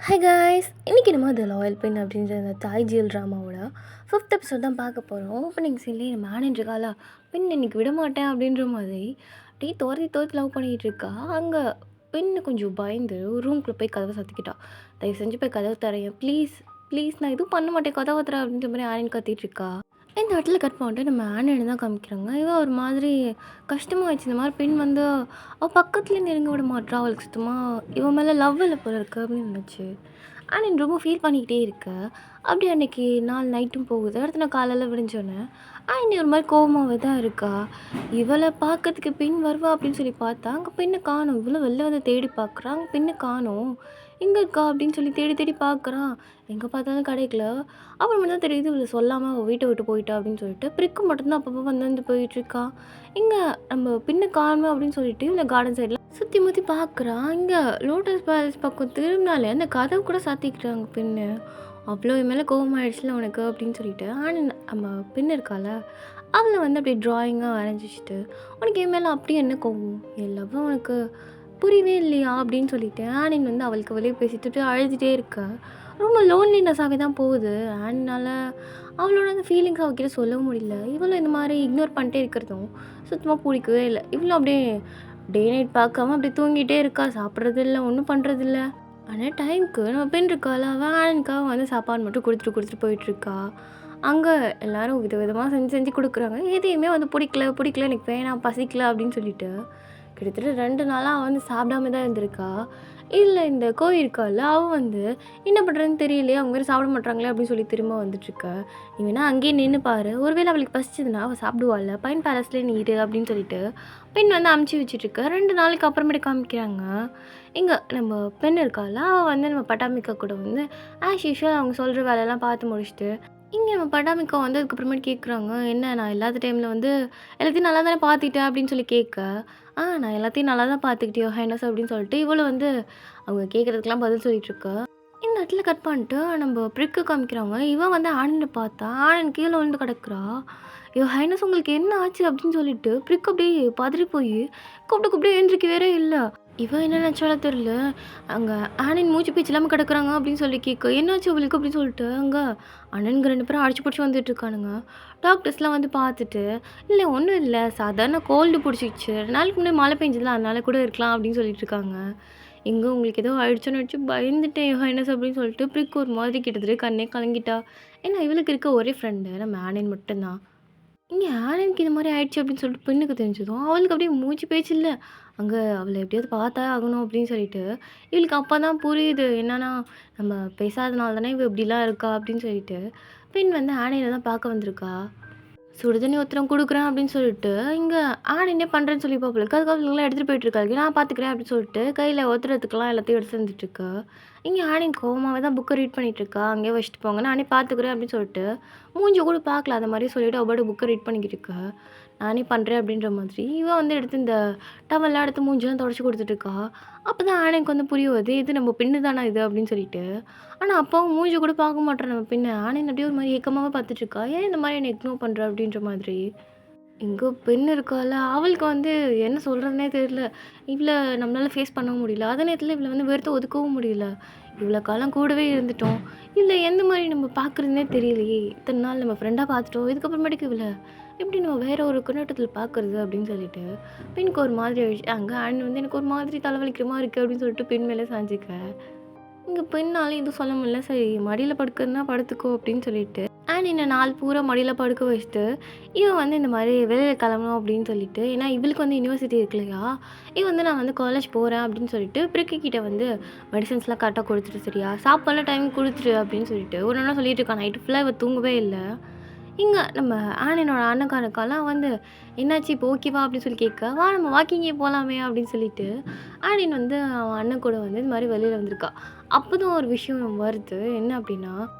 Hi guys, இன்றைக்கி நம்ம த loyal pen அப்படின்ற அந்த தாய் ஜியல் ட்ராமாவோட 5th எபிசோட் தான் பார்க்க போகிறோம். ஓப்பனிங் சீன்லேயே நம்ம மேனேஜர் காலா பெண் இன்னைக்கு விட மாட்டேன் அப்படின்ற மாதிரி அப்படியே துரத்தி லவ் பண்ணிகிட்டு இருக்கா. அங்கே பெண்ணு கொஞ்சம் பயந்து ஒரு ரூம்குள்ளே போய் கதவை சத்திக்கிட்டா. தயவு செஞ்சு போய் கதவை தரேன் ப்ளீஸ் ப்ளீஸ், நான் எதுவும் பண்ண மாட்டேன், கதவை தர அப்படின்ற மாதிரி ஆனின் கத்திட்டு இருக்கா. இந்த இடத்துல கட் பண்ணிட்டு நம்ம ஆனின்னு தான் காமிக்கிறாங்க. இவன் ஒரு மாதிரி கஷ்டமாகிடுச்சு. இந்த மாதிரி பெண் வந்து அவள் பக்கத்துலேயே நெருங்க விட மாட்றா. அவளுக்கு சுத்தமாக இவன் மேலே லவ் இல்லை போல இருக்கு அப்படின்னு நினச்சி ஆனின் ரொம்ப ஃபீல் பண்ணிக்கிட்டே இருக்க. அப்படி அன்றைக்கி நாள் நைட்டும் போகுது. அடுத்த நான் காலையில் விடிஞ்சோன்னே ஆனின் ஒரு மாதிரி கோபமாகவே தான் இருக்கா. இவளை பார்க்கறதுக்கு பெண் வருவா அப்படின்னு சொல்லி பார்த்தா அங்கே பெண்ணை காணும். இவ்வளோ வெளில வந்து தேடி பார்க்குறா. அங்கே பெண்ணை காணும். எங்கே இருக்கா அப்படின்னு சொல்லி தேடி தேடி பார்க்குறான். எங்கே பார்த்தாலும் கிடைக்கல. அப்புறம் தான் தெரியுது இவளை சொல்லாமல் அவள் வீட்டை விட்டு போயிட்டா அப்படின்னு சொல்லிட்டு பிரிக்கு மட்டும்தான் அப்பப்போ வந்து போயிட்டுருக்கா. இங்கே நம்ம பின்ன காணுமே அப்படின்னு சொல்லிட்டு இந்த கார்டன் சைடில் சுற்றி முற்றி பார்க்குறான். இங்கே லோட்டஸ் பேலஸ் பக்கம் திரும்பினாலே அந்த கதவு கூட சாத்திக்கிறாங்க பெண்ணு. அவ்வளோ என் மேலே கோபமாயிடுச்சுல உனக்கு அப்படின்னு சொல்லிட்டு ஆனால் நம்ம பெண்ணு இருக்கால அவளை வந்து அப்படியே ட்ராயிங்காக வரைஞ்சிச்சிட்டு உனக்கு என் மேலே அப்படியே என்ன கோவம், எல்லாமே உனக்கு புரியவே இல்லையா அப்படின்னு சொல்லிட்டு ஆனின் வந்து அவளுக்கு வெளியே பேசிட்டு அழுதுகிட்டே இருக்கா. ரொம்ப லோன்லினஸ்ஸாகவே தான் போகுது. ஆனினால் அவளோட அந்த ஃபீலிங்ஸ் அவகிட்ட சொல்லவும் முடியல. இவளும் இந்த மாதிரி இக்னோர் பண்ணிட்டே இருக்கிறதும் சுத்தமாக பிடிக்கவே இல்லை. இவ்வளோ அப்படியே டே நைட் பார்க்காம அப்படியே தூங்கிட்டே இருக்கா. சாப்பிட்றது இல்லை, ஒன்றும் பண்ணுறதில்ல. ஆனால் டைமுக்கு நம்ம பெண் இருக்கால அவள் ஆனினுக்காக வந்து சாப்பாடு மட்டும் கொடுத்துட்டு போயிட்டுருக்கா. அங்கே எல்லோரும் விதமாக செஞ்சு கொடுக்குறாங்க. எதையுமே வந்து பிடிக்கல எனக்கு வேணாம் பசிக்கல அப்படின்னு சொல்லிட்டு கிட்டத்தட்ட 2 நாளாக அவள் வந்து சாப்பிடாம தான் இருந்திருக்கா. இல்லை இந்த கோழி இருக்கால அவள் வந்து என்ன பண்ணுறதுன்னு தெரியலையே, அவங்க வேறு சாப்பிட மாட்டாங்களே அப்படின்னு சொல்லி திரும்ப வந்துட்டுருக்கா. நீ வேணா அங்கேயே நின்று பாரு, ஒருவேளை அவளுக்கு பசிச்சதுன்னா அவள் சாப்பிடுவாள்ல, பைன் பேலஸ்லேயே நீ இரு அப்படின்னு சொல்லிட்டு பெண் வந்து அமுச்சு வச்சுட்ருக்க. 2 நாளைக்கு அப்புறமேட்டு காமிக்கிறாங்க. இங்கே நம்ம பெண் இருக்கால அவள் வந்து நம்ம பட்டாமிக்கா கூட வந்து ஆஸ் யூஷுவல் அவங்க சொல்கிற வேலையெல்லாம் பார்த்து முடிச்சுட்டு இங்கே நம்ம பட்டாமிக்கா வந்து அதுக்கப்புறமேட்டு கேட்குறாங்க, என்ன நான் இல்லாத டைமில் வந்து எல்லாத்தையும் நல்லா தானே பார்த்துக்கிட்டேன் அப்படின்னு சொல்லி கேட்க, நான் எல்லாத்தையும் நல்லா தான் பார்த்துக்கிட்டியோ ஹைனஸ் அப்படின்னு சொல்லிட்டு இவ்வளோ வந்து அவங்க கேட்குறதுக்கெலாம் பதில் சொல்லிகிட்ருக்கா. இந்த இடத்துல கட் பண்ணிட்டு நம்ம பிரிக்கு காமிக்கிறாங்க. இவன் வந்து ஆனனை பார்த்தா ஆனன் கீழே விழுந்து கிடக்குறா. ஐயோ ஹைனஸ் உங்களுக்கு என்ன ஆச்சு அப்படின்னு சொல்லிட்டு பிரிக்கு அப்படியே பதறி போய் கூப்பிட்டு எழுந்திரிக்க வேறே இல்லை. இவன் என்ன நினச்சாலும் தெரில. அங்கே ஆனின் மூச்சு பேச்சு இல்லாமல் கிடக்குறாங்க அப்படின்னு சொல்லி கேட்க, என்னாச்சு அவளுக்கு அப்படின்னு சொல்லிட்டு அங்கே அண்ணனுங்க 2 பேரும் அடிச்சு பிடிச்சி வந்துட்டுருக்கானுங்க. டாக்டர்ஸ்லாம் வந்து பார்த்துட்டு இல்லை ஒன்றும் இல்லை, சாதாரண கோல்டு பிடிச்சிச்சு, நாளைக்கு முன்னாடி மழை பெஞ்சதில்ல அதனால கூட இருக்கலாம் அப்படின்னு சொல்லிட்டு இருக்காங்க. எங்கே உங்களுக்கு ஏதோ ஆயிடுச்சோன்னு வச்சு பயந்துட்டேன் ஹைனஸ் அப்படின்னு சொல்லிட்டு பிரிக்கு ஒரு மாதிரி கிட்டத்தட்ட கண்ணே கலங்கிட்டா. ஏன்னா இவளுக்கு இருக்க ஒரே ஃப்ரெண்டு நம்ம ஆனின் மட்டும்தான். இங்கே ஆனனுக்கு இந்த மாதிரி ஆயிடுச்சு அப்படின்னு சொல்லிட்டு பெண்ணுக்கு தெரிஞ்சதும் அவளுக்கு அப்படியே மூச்சு பேச்சு இல்லை. அங்கே அவளை எப்படியாவது பார்த்தா ஆகணும் அப்படின்னு சொல்லிட்டு இவளுக்கு அப்போ தான் புரியுது என்னன்னா நம்ம பேசாதனால தானே இவள் இப்படிலாம் இருக்கா அப்படின்னு சொல்லிட்டு பெண் வந்து ஆனையை தான் பார்க்க வந்திருக்கா. சுடுதண்ணி ஒருத்தரம் கொடுக்குறேன் அப்படின்னு சொல்லிட்டு இங்கே என்ன பண்ணுறேன்னு சொல்லி பார்ப்பலுக்கு அதுக்கப்புறம் எடுத்துகிட்டு போயிட்டுருக்காங்க. நான் பார்த்துக்கிறேன் அப்படின்னு சொல்லிட்டு கையில் ஒத்துறதுக்கெல்லாம் எல்லாத்தையும் எடுத்து வந்துட்டுருக்கா. இங்கே ஆனின் கோவமாகவே தான் புக்கை ரீட் பண்ணிகிட்ருக்கா. அங்கேயே வச்சுட்டு போங்க, நானே பார்த்துக்கிறேன் அப்படின்னு சொல்லிட்டு மூஞ்சி கூட பார்க்கல அந்த மாதிரி சொல்லிவிட்டு அவள் புக்கை ரீட் பண்ணிக்கிட்டு இருக்கா. நானே பண்ணுறேன் அப்படின்ற மாதிரி இவன் வந்து எடுத்து இந்த டவல்லாம் எடுத்து மூஞ்செல்லாம் தொடச்சி கொடுத்துட்ருக்கா. அப்போ தான் ஆனைக்கு வந்து புரிய வருது இது நம்ம பின்னு தானே இது அப்படின்னு சொல்லிட்டு. ஆனால் அப்பாவும் மூஞ்சி கூட பார்க்க மாட்டேன் நம்ம பின்ன. ஆனைன் அப்படியே ஒரு மாதிரி ஏக்கமாக பார்த்துட்ருக்கா. ஏன் இந்த மாதிரி என்னை இக்னோர் பண்ணுற அப்படின்ற மாதிரி. எங்கே பெண் இருக்கால அவளுக்கு வந்து என்ன சொல்கிறதுனே தெரியல. இவ்வளோ நம்மளால் ஃபேஸ் பண்ணவும் முடியல. அதே நேரத்தில் இவளை வந்து வெறுத்து ஒதுக்கவும் முடியல. இவ்வளோ காலம் கூடவே இருந்துட்டோம், இல்லை எந்த மாதிரி நம்ம பார்க்குறதுனே தெரியலையே, இத்தனை நாள் நம்ம ஃப்ரெண்டாக பார்த்துட்டோம், இதுக்கப்புறமேட்டுக்கு இவ்வளோ எப்படி நம்ம வேறு ஒரு கண்ணோட்டத்தில் பார்க்குறது அப்படின்னு சொல்லிட்டு பெண்ணுக்கு ஒரு மாதிரி ஆயிடுச்சு. அங்கே ஆண் வந்து எனக்கு ஒரு மாதிரி தலைவலிக்கிற மாதிரி இருக்குது அப்படின்னு சொல்லிட்டு பெண் மேலே சாஞ்சிக்க. இங்கே பெண்ணாலும் எதுவும் சொல்ல முடியல. சரி மடியில் படுக்கிறதுனா படுத்துக்கோ அப்படின்னு சொல்லிட்டு என்னை நாள் பூரா மடியில் படுக்க வச்சுட்டு இவன் வந்து இந்த மாதிரி வெளியில் கிளம்பணும் அப்படின்னு சொல்லிட்டு, ஏன்னா இவளுக்கு வந்து யூனிவர்சிட்டி இருக்கு இல்லையா, இவன் வந்து நான் வந்து காலேஜ் போகிறேன் அப்படின்னு சொல்லிட்டு பிரிக்கிட்ட வந்து மெடிசன்ஸ்லாம் கரெக்டாக கொடுத்துட்டு சரியா சாப்பாடுலாம் டைம் கொடுத்துரு அப்படின்னு சொல்லிட்டு ஒரு நாள் சொல்லிட்டு இருக்கான். நைட்டு ஃபுல்லாக இவன் தூங்கவே இல்லை. இங்கே நம்ம ஆனினோட அண்ணக்காரக்காலாம் வந்து என்னாச்சு இப்போ ஓகேவா அப்படின்னு சொல்லி கேட்க, வா நம்ம வாக்கிங்கே போகலாமே அப்படின்னு சொல்லிட்டு ஆனின் வந்து அவன் அண்ணன் கூட வந்து இந்த மாதிரி வெளியில் வந்திருக்கா. அப்போ தான் ஒரு விஷயம் வருது. என்ன அப்படின்னா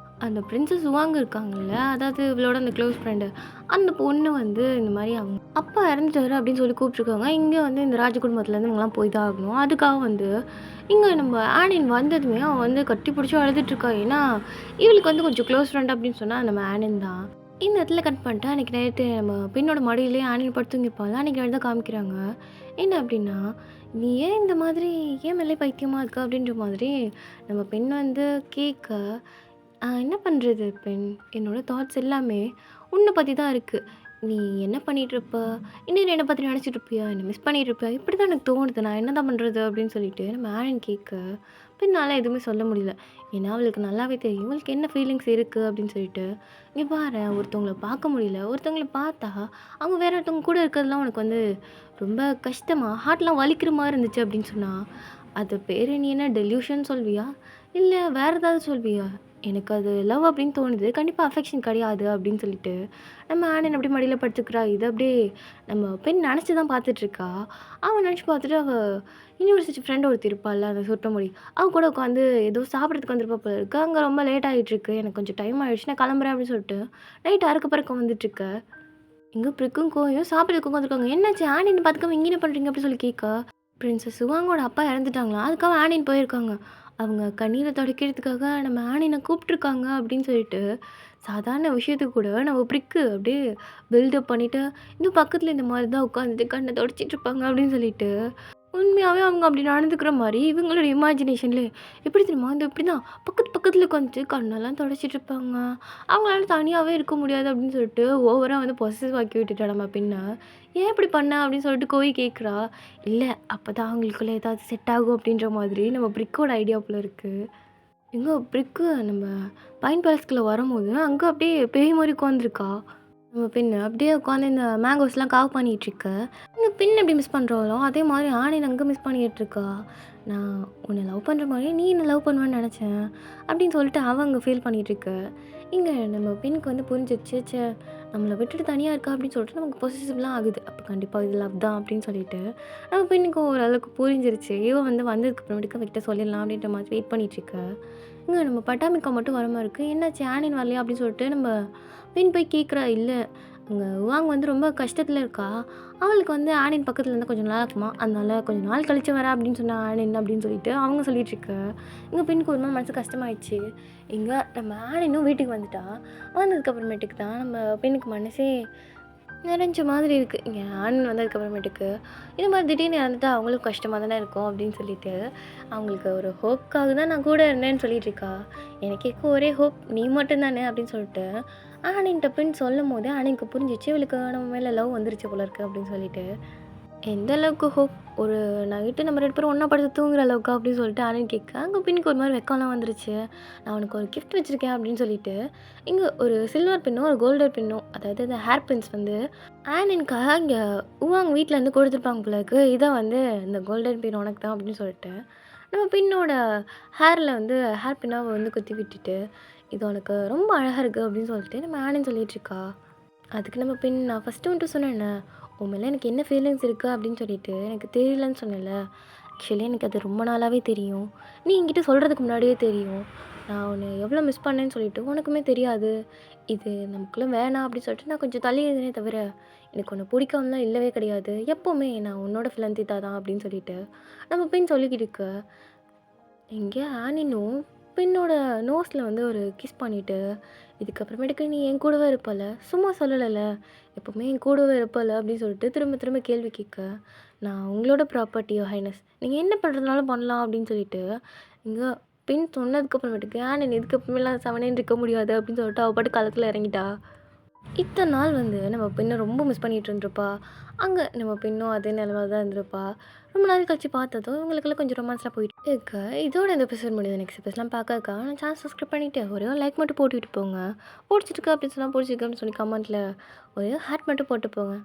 அந்த பிரின்சஸ் சுவாங் இருக்காங்கல்ல, அதாவது இவளோட அந்த க்ளோஸ் ஃப்ரெண்டு, அந்த பொண்ணு வந்து இந்த மாதிரி அவங்க அப்பா இறந்துட்டாரு அப்படின்னு சொல்லி கூப்பிட்ருக்காங்க. இங்கே வந்து இந்த ராஜ குடும்பத்துலேருந்து இவங்கெல்லாம் போய் தான் ஆகணும். அதுக்காக வந்து இங்கே நம்ம ஆனின் வந்ததுமே அவன் வந்து கட்டி பிடிச்சி அழுதுட்ருக்கா. ஏன்னா இவளுக்கு வந்து கொஞ்சம் க்ளோஸ் ஃப்ரெண்ட் அப்படின்னு சொன்னால் நம்ம ஆனின் தான். இந்த இடத்துல கட் பண்ணிட்டேன். அன்றைக்கி நைட்டு நம்ம பெண்ணோட மடியிலே ஆனின் படுத்துங்கிருப்பாள். அன்றைக்கி நைட்டு தான் காமிக்கிறாங்க. என்ன அப்படின்னா "நீ ஏன் இந்த மாதிரி ஏன் மேலே பைத்தியமா இருக்க?" அப்படின்ற மாதிரி நம்ம பெண் வந்து கேட்க, என்ன பண்ணுறது பெண்? என்னோட தாட்ஸ் எல்லாமே உன்ன பத்தி தான் இருக்கு. நீ என்ன பண்ணிட்டுருப்ப? இன்னும் என்ன பத்தி நினச்சிட்டு இருப்பியா? என்ன மிஸ் பண்ணிட்டு இருப்பியா? இப்படி தான் எனக்கு தோணுது. நான் என்னதான் பண்றது? அப்படின்னு சொல்லிட்டு நம்ம ஆனந்த் கேட்க, பெண்ணால எதுவுமே சொல்ல முடியல. ஏன்னா அவளுக்கு நல்லாவே தெரியும். இவளுக்கு என்ன ஃபீலிங்ஸ் இருக்கு அப்படின்னு சொல்லிட்டு. இங்க பாரேன், ஒருத்தவங்கள பார்க்க முடியல. ஒருத்தவங்கள பார்த்தா, அவங்க வேற ஒருத்தவங்க கூட இருக்கிறதுலாம் உனக்கு வந்து ரொம்ப கஷ்டமா, ஹார்ட்லாம் வலிக்கிற மாரி இருந்துச்சு அப்படின்னு சொன்னா, அது பேரு நீ என்ன டெல்யூஷன் சொல்வியா? இல்ல வேற ஏதாவது சொல்வியா? எனக்கு அது லவ் அப்படின்னு தோணுது. கண்டிப்பா அஃபெக்ஷன் கிடையாது அப்படின்னு சொல்லிட்டு, நம்ம ஆனந்த் அப்படியே மடியில படுத்துக்கிறா. இத அப்படியே நம்ம பெண் நெனச்சு தான் பார்த்துட்டுருக்கா. அவ நெனச்சு பார்த்துட்டு அவ யூனிவர்சிட்டி ஃப்ரெண்ட் ஒருத்தி இருப்பாள்ல, அந்த சுருட்ட முடி. அவ கூட உட்காந்து ஏதோ சாப்பிடறதுக்கு வந்திருப்பா போல இருக்கு. அங்க ரொம்ப லேட் ஆயிட்டுருக்கு. எனக்கு கொஞ்சம் டைம் ஆயிடுச்சு. நான் கிளம்புறேன் அப்படின்னு சொல்லிட்டு, நைட் அறக்க பறக்க வந்துட்டுருக்க. இங்க பிரிக்கும் கோயும் சாப்பிடறதுக்கு உட்காந்துருக்காங்க. "என்னாச்சு ஆனின்னு பார்த்துக்காம இங்க என்ன பண்றீங்க?" அப்படி சொல்லி கேட்க, பிரின்சஸ் சுவாங்கோட அப்பா இறந்துட்டாங்களாம். அதுக்காக ஆனின் போயிருக்காங்க. அவங்க கண்ணீர துடைக்கிறதுக்காக நம்ம ஆனின கூப்ட்டுருக்காங்க அப்படின்னு சொல்லிட்டு, சாதாரண விஷயத்துக்கு கூட நம்ம பிரிக்கு அப்படியே பில்டப் பண்ணிட்டு, இன்னும் பக்கத்துல இந்த மாரி தான் உட்காந்துட்டு கண்ண தொடச்சிட்டு இருப்பாங்க அப்படின்னு சொல்லிட்டு உண்மையாவே அவங்க அப்படி நடந்துக்கிற மாரி, இவங்களோட இமேஜினேஷன்லே எப்படி தெரியுமா? இந்த இப்படிதான் பக்கத்துல உட்காந்துட்டு கண்ணெல்லாம் தொடச்சிட்டு இருப்பாங்க. அவங்களால தனியாவே இருக்க முடியாது அப்படின்னு சொல்லிட்டு, ஓவரா வந்து பொசசிவ் ஆக்கி விட்டுட்டா நம்ம பின்ன. "ஏன் இப்படி பண்ண?" அப்படின்னு சொல்லிட்டு கோவி கேட்குறா. "இல்ல, அப்பதான் அவங்களுக்குள்ள ஏதாவது செட் ஆகும்." அப்படின்ற மாதிரி நம்ம பிரிக்கோட ஐடியா போல இருக்கு. எங்க பிரிக்கு நம்ம பைன் பேலஸ்குள்ள வரும்போது, அங்க அப்படியே பேய் மாரி உட்காந்துருக்கா. நம்ம பின்ன அப்படியே உட்காந்து இந்த மேங்கோஸ்லாம் கவர் பண்ணிகிட்ருக்க. இங்க பின் எப்படி மிஸ் பண்ணுறாளோ, அதே மாதிரி ஆனியன் அங்க மிஸ் பண்ணிகிட்ருக்கா. நான் உன்ன லவ் பண்ணுற மாரியே நீ என்ன லவ் பண்ணுவேன்னு நெனச்சேன். அப்படின்னு சொல்லிட்டு அவ அங்க ஃபீல் பண்ணிகிட்ருக்க. இங்க நம்ம பெண்ணுக்கு வந்து புரிஞ்சிருச்சு. ச்சே! நம்மள விட்டுட்டு தனியா இருக்கா அப்படின்னு சொல்லிட்டு நமக்கு பொசசிவ்லாம் ஆகுது. அப்ப கண்டிப்பா இது லவ் தான் அப்படின்னு சொல்லிட்டு, நம்ம பெண்ணுக்கு ஓரளவுக்கு புரிஞ்சிருச்சு. இவ வந்து வந்ததுக்கு அப்புறமேட்டுக்கு அவகிட்ட சொல்லிடலாம் அப்படின்ற மாதிரி வெயிட் பண்ணிட்டுருக்க. இங்க நம்ம பட்டாமிக்கா மட்டும் வர மாரி இருக்கு. என்னாச்சு ஆனியன் வரலையா? அப்படின்னு சொல்லிட்டு நம்ம பெண் போய் கேட்குறா. இல்ல, அங்க உவாங் வந்து ரொம்ப கஷ்டத்துல இருக்கா. அவளுக்கு வந்து ஆனியன் பக்கத்துல இருந்தா கொஞ்சம் நல்லா இருக்குமா. அதனால கொஞ்ச நாள் கழிச்சு வரேன் அப்படின்னு சொன்னா ஆனியன் அப்படின்னு சொல்லிட்டு அவங்க சொல்லிட்டுருக்க. எங்க பெண்ணுக்கு ஒரு மாரி மனசு கஷ்டமாயிடுச்சு. எங்க நம்ம ஆனியனும் வீட்டுக்கு வந்துட்டா. வந்ததுக்கு அப்புறமேட்டுக்கு தான் நம்ம பெண்ணுக்கு மனசே நிறைஞ்ச மாதிரி இருக்கு. இங்க ஆண் வந்ததுக்கப்புறமேட்டுக்கு, இந்த மாரி திடீர்னு இறந்துட்டா அவங்களுக்கும் கஷ்டமா தானே இருக்கும் அப்படின்னு சொல்லிட்டு, அவங்களுக்கு ஒரு ஹோப்க்காக தான் நான் கூட இருந்தேன்னு சொல்லிட்டுருக்கா. எனக்கு இருக்க ஒரே ஹோப் நீ மட்டும் தானே அப்படின்னு சொல்லிட்டு, ஆணின்ட்ட போய் சொல்லும்போதே ஆணிக்கு புரிஞ்சிச்சு இவளுக்கு நம்ம மேல லவ் வந்துருச்சு போல இருக்கு அப்படின்னு சொல்லிட்டு. எந்த அளவுக்கு ஹோப்? ஒரு நைட்டு நம்ம 2 பேரும் ஒண்ணா படுத்து தூங்குற அளவுக்கா? அப்படின்னு சொல்லிட்டு அனு கேட்க, அங்க பின்னுக்கு ஒரு மாரி வெக்கம்லாம் வந்துருச்சு. நான் உனக்கு ஒரு கிஃப்ட் வச்சிருக்கேன் அப்படின்னு சொல்லிட்டு, இங்க ஒரு சில்வர் பின்னும், ஒரு கோல்டன் பின்னும் அதாவது இந்த ஹேர் பின்ஸ் வந்து ஆனின்காக இங்க உவாங் வீட்லருந்து குடுத்துருப்பாங்க போல இருக்கு. இத வந்து இந்த கோல்டன் பின் உனக்கு தான் அப்படின்னு சொல்லிட்டு, நம்ம பின்னோட ஹேர்ல வந்து ஹேர் பின்னா வந்து குத்தி விட்டுட்டு, இது உனக்கு ரொம்ப அழகா இருக்கு அப்படின்னு சொல்லிட்டு நம்ம ஆனின்னு சொல்லிட்டுருக்கா. அதுக்கு நம்ம பின் நான் ஃபர்ஸ்ட்டு உன்ட்ட சொன்னேன்ல, உன் மேல எனக்கு என்ன ஃபீலிங்ஸ் இருக்கு அப்படின்னு சொல்லிட்டு, எனக்கு தெரியலன்னு சொன்னேன்ல. ஆக்சுவலி எனக்கு அது ரொம்ப நாளாவே தெரியும். நீ என்கிட்ட சொல்றதுக்கு முன்னாடியே தெரியும். நான் உன்ன எவ்வளோ மிஸ் பண்ணேன்னு சொல்லிட்டு உனக்குமே தெரியாது. இது நமக்குள்ள வேணாம் அப்படின்னு சொல்லிட்டு நான் கொஞ்சம் தள்ளி இருந்தேனே தவிர, எனக்கு உன்ன பிடிக்காமலாம் இல்லவே கிடையாது. எப்பவுமே நான் உன்னோட ஃபிலந்தித்தா தான் அப்படின்னு சொல்லிட்டு, நம்ம பின் சொல்லிக்கிட்டு இருக்க. எங்கே ஆனினும் பின்னோட நோஸ்ல வந்து ஒரு கிஸ் பண்ணிட்டு, இதுக்கப்புறமேட்டுக்கு நீ என் கூடவே இருப்பல்ல, சும்மா சொல்லலைல்ல, எப்பவுமே என் கூடவே இருப்பல்ல அப்படின்னு சொல்லிட்டு திரும்ப திரும்ப கேள்வி கேட்க, நான் உங்களோட ப்ராப்பர்ட்டி யுவர் ஹைனஸ். நீங்க என்ன பண்றதுனாலும் பண்ணலாம் அப்படின்னு சொல்லிட்டு, இங்க பின் சொன்னதுக்கப்புறமேட்டுக்கு ஆனின் இதுக்கப்புறமேலாம் செவனேன்னு இருக்க முடியாது அப்படின்னு சொல்லிட்டு அவ பாட்டுக்கு களத்துல இறங்கிட்டா. இத்தன நாள் வந்து நம்ம பெண்ண ரொம்ப மிஸ் பண்ணிட்டு இருந்திருப்பா. அங்க நம்ம பெண்ணும் அதே நிலைமையில தான் இருந்திருப்பா. ரொம்ப நாள் கழிச்சு பார்த்ததும் இவங்களுக்குள்ள கொஞ்சம் ரொமான்ஸ்லாம் போயிட்டு இருக்கு. இதோட இந்த எபிசோட் முடியுது. நெக்ஸ்ட் எபிசோட்லாம் பார்க்கறதுக்காக நான் சேனல் சப்ஸ்கிரைப் பண்ணிட்டு ஒரே ஒரு லைக் மட்டும் போட்டுவிட்டு போங்க. புடிச்சிருக்கு அப்படின்னு சொன்னா புடிச்சிருக்கு அப்படின்னு சொல்லி கமெண்ட்ல ஒரு ஹார்ட் மட்டும் போட்டு போங்க.